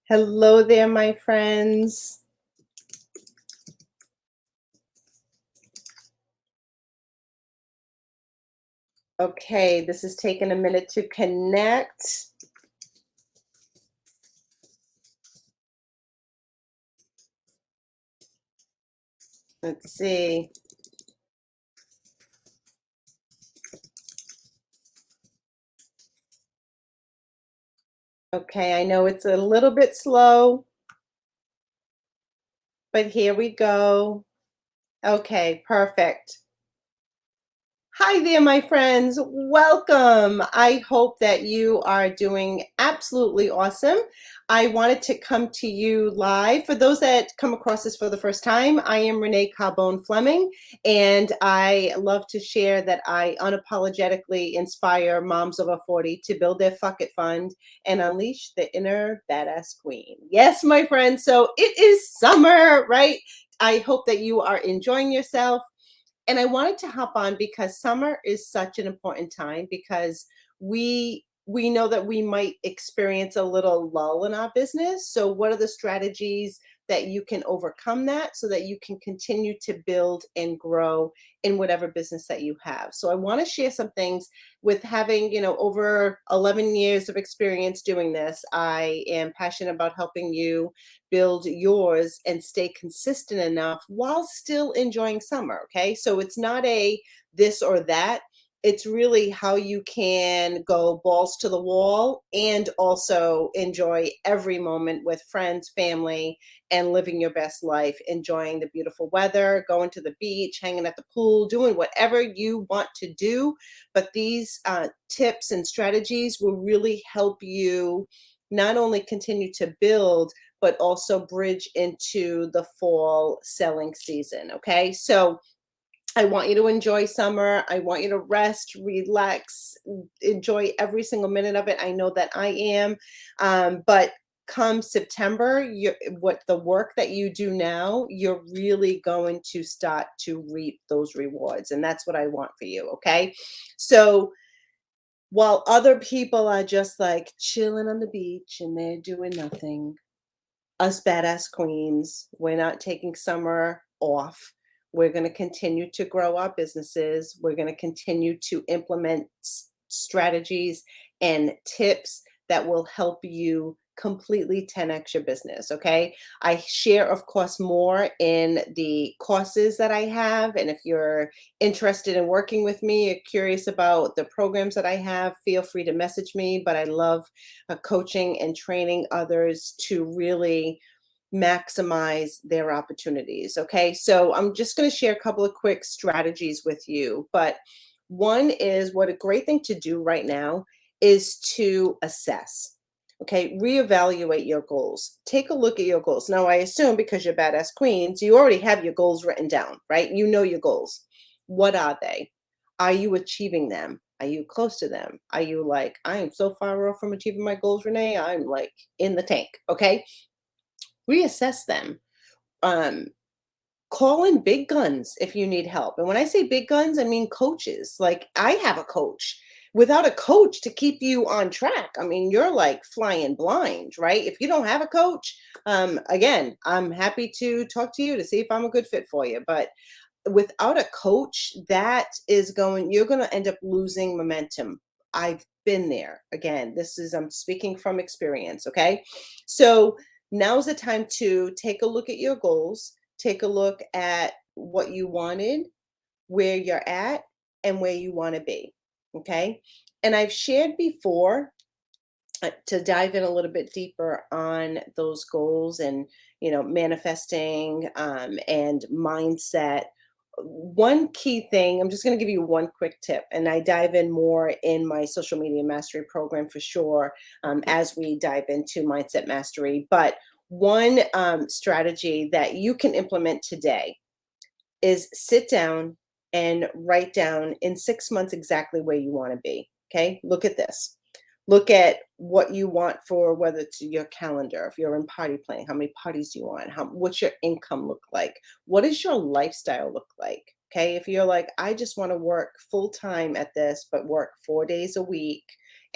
Hello there, my friends. Okay, this is taking a minute to connect. Let's see. Okay, I know it's a little bit slow, but here we go. Okay, perfect. Hi there, my friends. Welcome. I hope that you are doing absolutely awesome. I wanted to come to you live. For those that come across this for the first time, I am Renee Carbone Fleming, and I love to share that I unapologetically inspire moms over 40 to build their fuck it fund and unleash the inner badass queen. Yes, my friends. So it is summer, right? I hope that you are enjoying yourself, and I wanted to hop on because summer is such an important time because we know that we might experience a little lull in our business. So what are the strategies that you can overcome that so that you can continue to build and grow in whatever business that you have? So I want to share some things with having, over 11 years of experience doing this. I am passionate about helping you build yours and stay consistent enough while still enjoying summer. Okay. So it's not a this or that. It's really how you can go balls to the wall and also enjoy every moment with friends, family, and living your best life, enjoying the beautiful weather, going to the beach, hanging at the pool, doing whatever you want to do. But these tips and strategies will really help you not only continue to build, but also bridge into the fall selling season. Okay. So I want you to enjoy summer. I want you to rest, relax, enjoy every single minute of it. I know that I am. But come September, what the work that you do now, you're really going to start to reap those rewards. And that's what I want for you. Okay. So while other people are just like chilling on the beach and they're doing nothing, us badass queens, we're not taking summer off. We're going to continue to grow our businesses. We're going to continue to implement strategies and tips that will help you completely 10x your business. Okay. I share, of course, more in the courses that I have. And if you're interested in working with me, you're curious about the programs that I have, feel free to message me. But I love coaching and training others to really maximize their opportunities. Okay. So I'm just going to share a couple of quick strategies with you. But one is what a great thing to do right now is to assess. Okay. Reevaluate your goals. Take a look at your goals. Now, I assume because you're badass queens, you already have your goals written down, right? You know your goals. What are they? Are you achieving them? Are you close to them? Are you like, I am so far off from achieving my goals, Renee? I'm like in the tank. Okay. Reassess them. Um, Call in big guns if you need help. And when I say big guns, I mean coaches. Like I have a coach. Without a coach to keep you on track, I mean, you're like flying blind, right? If you don't have a coach, again, I'm happy to talk to you to see if I'm a good fit for you. But without a coach, you're going to end up losing momentum. I've been there. Again, I'm speaking from experience. Okay. So now's the time to take a look at your goals, take a look at what you wanted, where you're at, and where you want to be. Okay. And I've shared before to dive in a little bit deeper on those goals and, manifesting and mindset. One key thing, I'm just going to give you one quick tip, and I dive in more in my social media mastery program for sure, as we dive into mindset mastery. But one strategy that you can implement today is sit down and write down in 6 months exactly where you want to be. Okay. Look at this. Look at what you want for whether it's your calendar, if you're in party planning, how many parties do you want? What's your income look like? What does your lifestyle look like? Okay. If you're like, I just want to work full time at this, but work 4 days a week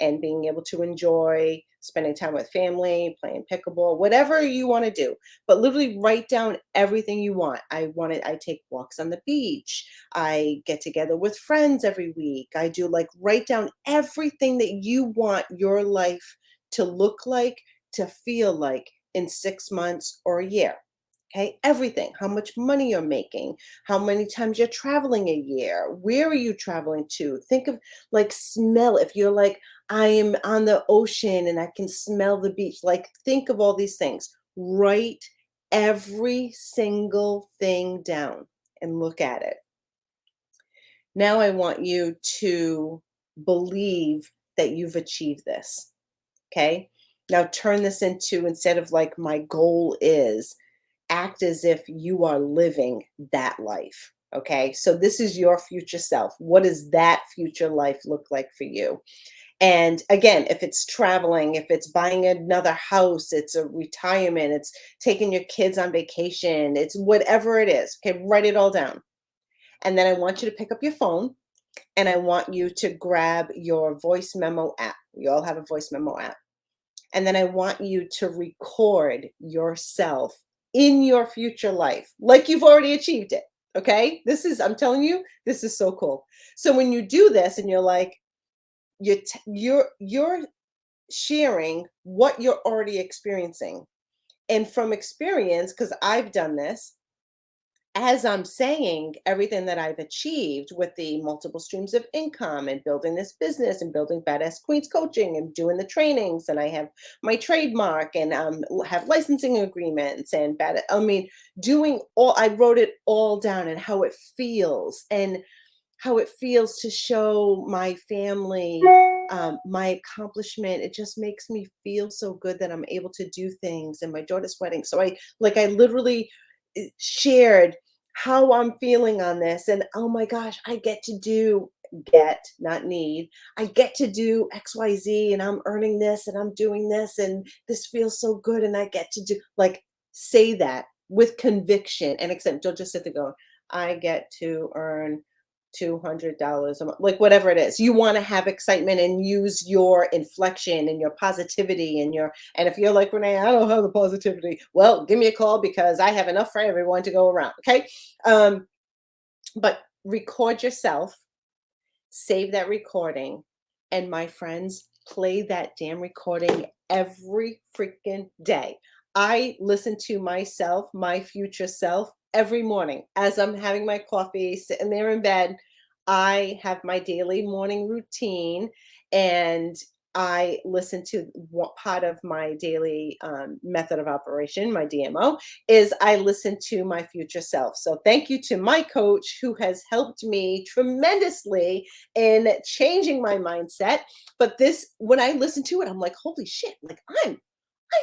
and being able to enjoy spending time with family, playing pickleball, whatever you want to do. But literally write down everything you want. I take walks on the beach. I get together with friends every week. I do like write down everything that you want your life to look like, to feel like in 6 months or a year. Okay, everything. How much money you're making, how many times you're traveling a year, where are you traveling to? Think of like smell. If you're like, I am on the ocean and I can smell the beach, like think of all these things. Write every single thing down and look at it. Now I want you to believe that you've achieved this. Okay. Now turn this into, instead of like my goal is, act as if you are living that life. Okay. So this is your future self. What does that future life look like for you? And again, if it's traveling, if it's buying another house, it's a retirement, it's taking your kids on vacation, it's whatever it is. Okay. Write it all down. And then I want you to pick up your phone and I want you to grab your voice memo app. You all have a voice memo app. And then I want you to record yourself in your future life like you've already achieved it. Okay. I'm telling you, this is so cool. So when you do this and you're like, you're sharing what you're already experiencing. And from experience, because I've done this, as I'm saying everything that I've achieved with the multiple streams of income and building this business and building Badass Queens coaching and doing the trainings, and I have my trademark and have licensing agreements and doing all, I wrote it all down and how it feels to show my family my accomplishment. It just makes me feel so good that I'm able to do things and my daughter's wedding. So I literally shared how I'm feeling on this. And oh my gosh, I get to do, not need, I get to do XYZ and I'm earning this and I'm doing this and this feels so good. And I get to do, like, say that with conviction and accept. Don't just sit there going, I get to earn $200 a month, like whatever it is. You want to have excitement and use your inflection and your positivity and if you're like, Renee, I don't have the positivity. Well, give me a call because I have enough for everyone to go around. Okay. Um, but record yourself, save that recording, and my friends, play that damn recording every freaking day. I listen to myself, my future self, every morning as I'm having my coffee, sitting there in bed. I have my daily morning routine and I listen to what part of my daily method of operation, my DMO, is I listen to my future self. So thank you to my coach who has helped me tremendously in changing my mindset. But this, when I listen to it, I'm like, holy shit, like I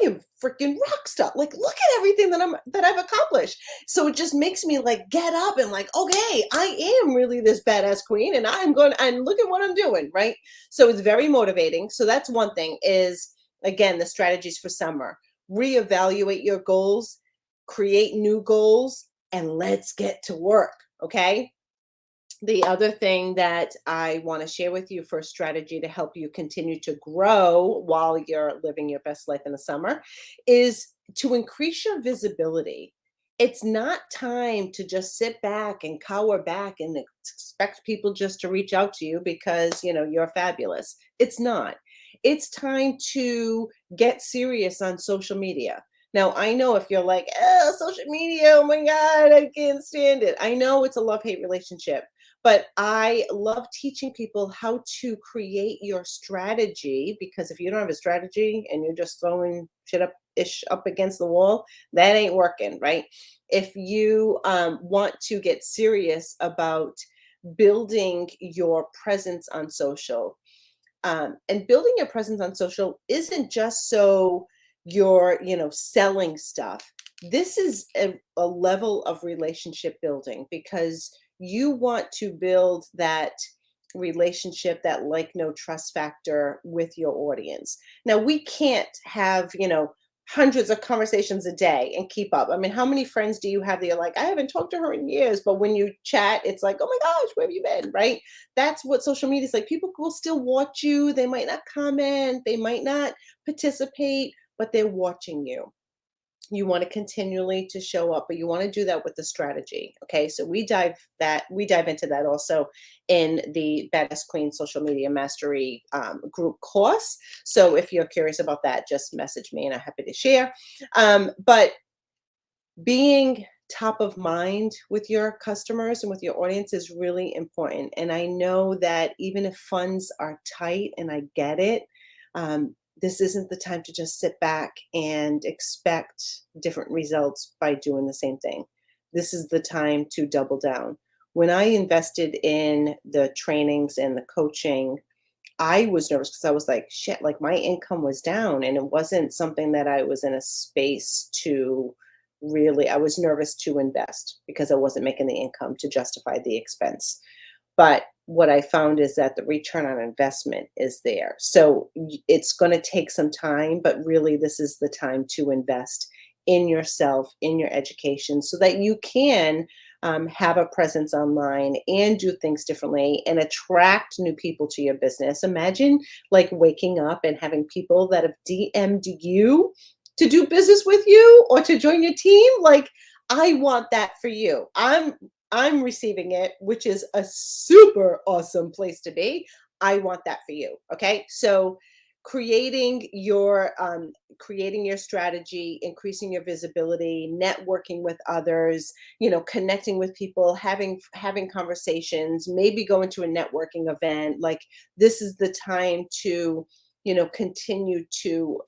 am freaking rock star. Like, look at everything that I've accomplished. So it just makes me like get up and like, okay, I am really this badass queen, and I'm going and look at what I'm doing, right? So it's very motivating. So that's one thing is, again, the strategies for summer. Reevaluate your goals, create new goals, and let's get to work. Okay. The other thing that I want to share with you for a strategy to help you continue to grow while you're living your best life in the summer is to increase your visibility. It's not time to just sit back and cower back and expect people just to reach out to you because, you're fabulous. It's not. It's time to get serious on social media. Now, I know if you're like, oh, social media, oh my God, I can't stand it. I know it's a love-hate relationship. But I love teaching people how to create your strategy, because if you don't have a strategy and you're just throwing shit up against the wall, that ain't working, right? If you want to get serious about building your presence on social, and building your presence on social isn't just so you're, selling stuff. This is a level of relationship building because you want to build that relationship, that like no trust factor with your audience. Now we can't have, hundreds of conversations a day and keep up. I mean, how many friends do you have that you're like, I haven't talked to her in years, but when you chat, it's like, oh my gosh, where have you been? Right? That's what social media is like. People will still watch you. They might not comment, they might not participate, but they're watching you. You want to continually to show up, but you want to do that with the strategy. Okay, so we dive into that also in the Badass Queen Social Media Mastery group course. So if you're curious about that, just message me and I'm happy to share. But being top of mind with your customers and with your audience is really important. And I know that even if funds are tight, and I get it, this isn't the time to just sit back and expect different results by doing the same thing. This is the time to double down. When I invested in the trainings and the coaching, I was nervous because I was like, shit, like my income was down and it wasn't something that I was in a space to really, I was nervous to invest because I wasn't making the income to justify the expense. But what I found is that the return on investment is there. So it's going to take some time, but really, this is the time to invest in yourself, in your education, so that you can have a presence online and do things differently and attract new people to your business. Imagine like waking up and having people that have DM'd you to do business with you or to join your team. Like, I want that for you. I'm receiving it, which is a super awesome place to be. I want that for you. Okay. So creating your strategy, increasing your visibility, networking with others, connecting with people, having conversations, maybe going to a networking event. Like, this is the time to, continue to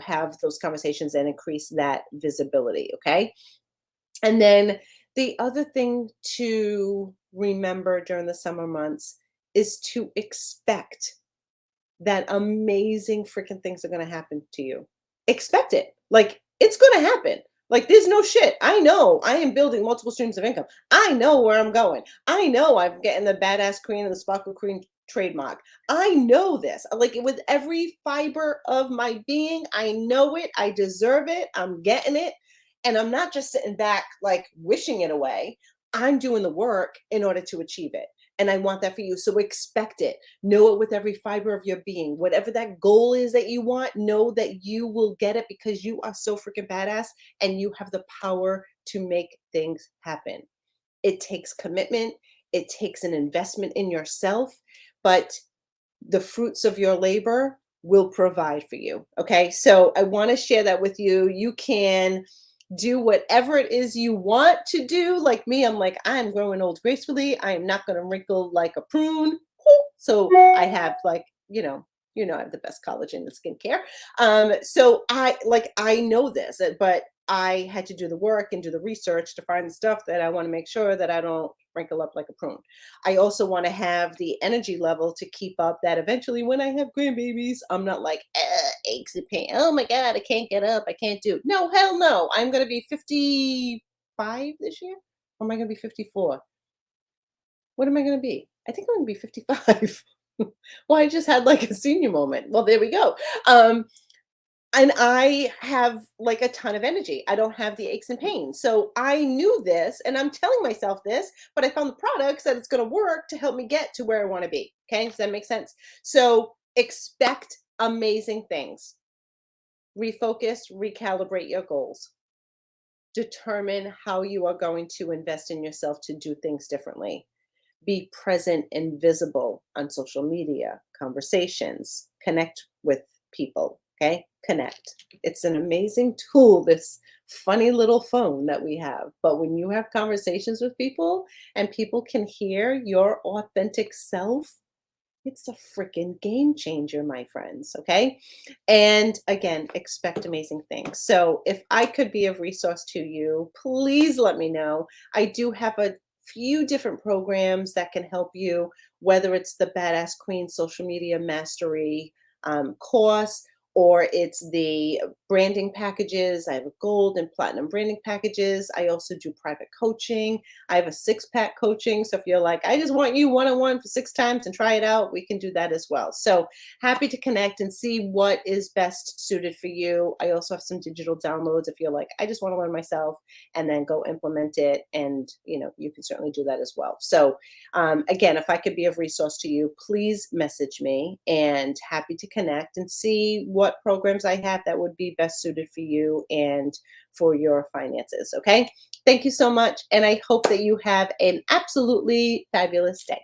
have those conversations and increase that visibility. Okay. And then the other thing to remember during the summer months is to expect that amazing freaking things are going to happen to you. Expect it. Like, it's going to happen. Like, there's no shit. I know I am building multiple streams of income. I know where I'm going. I know I'm getting the badass queen and the sparkle queen trademark. I know this. Like, with every fiber of my being, I know it. I deserve it. I'm getting it. And I'm not just sitting back, like, wishing it away. I'm doing the work in order to achieve it. And I want that for you. So expect it. Know it with every fiber of your being. Whatever that goal is that you want, know that you will get it because you are so freaking badass and you have the power to make things happen. It takes commitment, it takes an investment in yourself, but the fruits of your labor will provide for you. Okay. So I want to share that with you. You can do whatever it is you want to do. Like me, I'm like, I'm growing old gracefully. I am not going to wrinkle like a prune. So I have like, I have the best collagen and skincare. So I know this, but I had to do the work and do the research to find the stuff that I want to make sure that I don't wrinkle up like a prune. I also want to have the energy level to keep up that eventually when I have grandbabies, I'm not like aches and pain. Oh my God, I can't get up. I can't do it. No, hell no. I'm going to be 55 this year. Or am I going to be 54? What am I going to be? I think I'm going to be 55. Well, I just had like a senior moment. Well, there we go. And I have like a ton of energy. I don't have the aches and pains. So I knew this and I'm telling myself this, but I found the products that it's going to work to help me get to where I want to be. Okay. Does that make sense? So expect amazing things. Refocus, recalibrate your goals. Determine how you are going to invest in yourself to do things differently. Be present and visible on social media, conversations, connect with people. Okay, connect. It's an amazing tool, this funny little phone that we have. But when you have conversations with people and people can hear your authentic self, it's a freaking game changer, my friends. Okay. And again, expect amazing things. So if I could be of resource to you, please let me know. I do have a few different programs that can help you, whether it's the Badass Queen Social Media Mastery course, or it's the branding packages. I have a gold and platinum branding packages. I also do private coaching. I have a six-pack coaching. So if you're like, I just want you one-on-one for 6 times and try it out, we can do that as well. So happy to connect and see what is best suited for you. I also have some digital downloads if you're like, I just want to learn myself and then go implement it. And you can certainly do that as well. So again, if I could be of resource to you, please message me, and happy to connect and see what programs I have that would be best suited for you and for your finances. Okay. Thank you so much. And I hope that you have an absolutely fabulous day.